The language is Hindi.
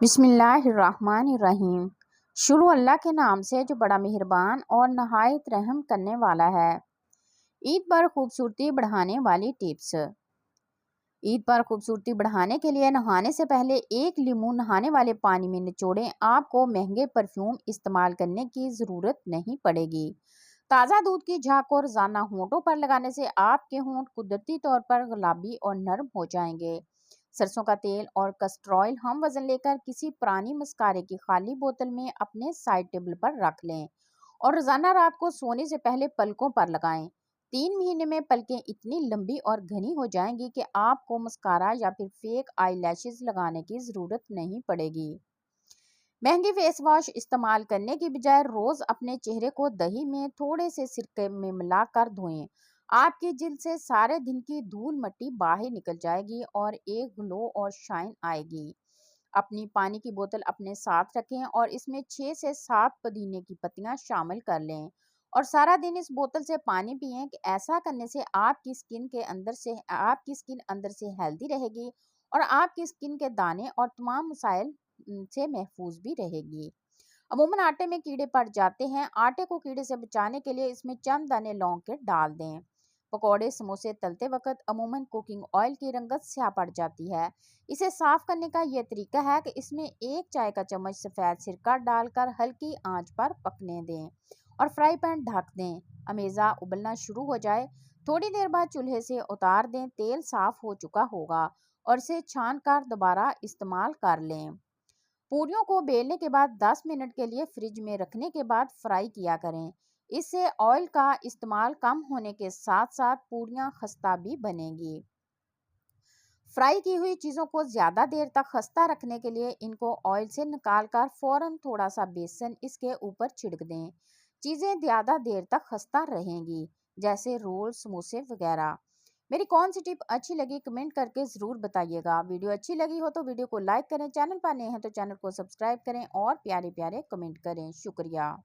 बिस्मिल्लाहिर्रहमानिर्रहीम। शुरू अल्लाह के नाम से जो बड़ा मेहरबान और नहायत रहम करने वाला है। ईद पर खूबसूरती बढ़ाने वाली टिप्स। ईद पर खूबसूरती बढ़ाने के लिए नहाने से पहले एक लीमू नहाने वाले पानी में निचोड़ें। आपको महंगे परफ्यूम इस्तेमाल करने की ज़रूरत नहीं पड़ेगी। ताज़ा दूध की झाग को रोजाना होंठों पर लगाने से आपके होंठ कुदरती तौर पर गुलाबी और नरम हो जाएंगे। सरसों का तेल और कस्टर ऑयल हम वजन लेकर किसी पुरानी मस्कारे की खाली बोतल में अपने साइड टेबल पर रख लें और रोजाना रात को सोने से पहले पलकों पर लगाएं। 3 महीने में पलकें इतनी लंबी और घनी हो जाएंगी कि आपको मस्कारा या फिर फेक आई लैशेज लगाने की जरूरत नहीं पड़ेगी। महंगी फेस वॉश इस्तेमाल करने की बजाय रोज अपने चेहरे को दही में थोड़े से सिरके में मिलाकर धोएं। आपकी जिल्द से सारे दिन की धूल मट्टी बाहर निकल जाएगी और एक ग्लो और शाइन आएगी। अपनी पानी की बोतल अपने साथ रखें और इसमें 6 से 7 पुदीने की पत्तियां शामिल कर लें और सारा दिन इस बोतल से पानी पिएं। कि ऐसा करने से आपकी स्किन अंदर से हेल्दी रहेगी और आपकी स्किन के दाने और तमाम मसाइल से महफूज भी रहेगी। अमूमन आटे में कीड़े पड़ जाते हैं। आटे को कीड़े से बचाने के लिए इसमें चंद दाने लौंग के डाल दें। पकौड़े समोसे तलते वक्त अमूमन कुकिंग ऑयल की रंगत स्याह पड़ जाती है। इसे साफ करने का यह तरीका है कि इसमें 1 चाय का चम्मच सफ़ेद सिरका डालकर हल्की आंच पर पकने दें और फ्राई पैन ढक दें। अमेज़ा उबलना शुरू हो जाए, थोड़ी देर बाद चूल्हे से उतार दें। तेल साफ हो चुका होगा और इसे छान कर दोबारा इस्तेमाल कर लें। पूरियों को बेलने के बाद 10 मिनट के लिए फ्रिज में रखने के बाद फ्राई किया करें। इससे ऑयल का इस्तेमाल कम होने के साथ साथ पूरियां खस्ता भी बनेगी। फ्राई की हुई चीज़ों को ज़्यादा देर तक खस्ता रखने के लिए इनको ऑयल से निकाल कर फ़ौरन थोड़ा सा बेसन इसके ऊपर छिड़क दें। चीज़ें ज़्यादा देर तक खस्ता रहेंगी, जैसे रोल समोसे वगैरह। मेरी कौन सी टिप अच्छी लगी कमेंट करके ज़रूर बताइएगा। वीडियो अच्छी लगी हो तो वीडियो को लाइक करें, चैनल पर नए हैं तो चैनल को सब्सक्राइब करें और प्यारे प्यारे कमेंट करें। शुक्रिया।